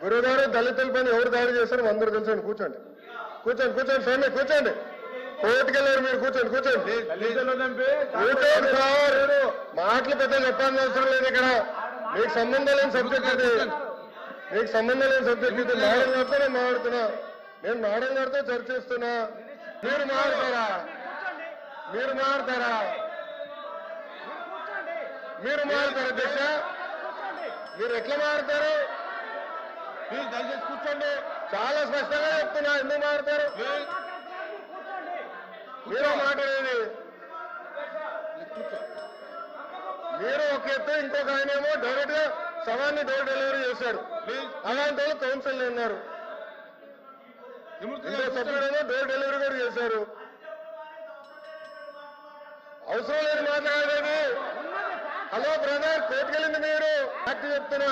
గురుగారు దళితులపైన ఎవరు దాడి చేశారు అందరూ తెలుసండి. కూర్చోండి కూర్చోండి కూర్చోండి స్వామి కూర్చోండి. కోర్టుకెళ్ళారు మీరు. కూర్చోండి కూర్చోండి కూర్చోండి సార్. మాటలు పెద్ద చెప్పాల్సిన అవసరం లేదు ఇక్కడ. మీకు సంబంధం లేని సబ్జెక్ట్ ఇది. మీకు సంబంధం లేని సబ్జెక్ట్ ఇది. మేడం గారితో నేను మాట్లాడుతున్నా. నేను మేడం గారితో చర్చిస్తున్నా. మీరు మాట్లాడతారా? మీరు మాట్లాడతారా? మీరు మాట్లాడతారు అధ్యక్ష? మీరు ఎట్లా మాట్లాడతారు? మీరు దయచేసి కూర్చోండి. చాలా స్పష్టంగా చెప్తున్నా. ఎందుకు మాట్లాడతారు? మీరు మాట్లాడేది మీరు ఒక ఎత్తు, ఇంకొక ఆయనేమో డైరెక్ట్ గా సవాన్ని డోర్ డెలివరీ చేశారు. అలాంటి వాళ్ళు కౌన్సిల్ ఉన్నారు. ఇంకో సభ్యుడేమో డోర్ డెలివరీ కూడా చేశారు. అవసరం లేదు మాట్లాడేది. హలో బ్రదర్, కోర్టుకెళ్ళింది మీరు. యాక్ట్ చెప్తున్నా.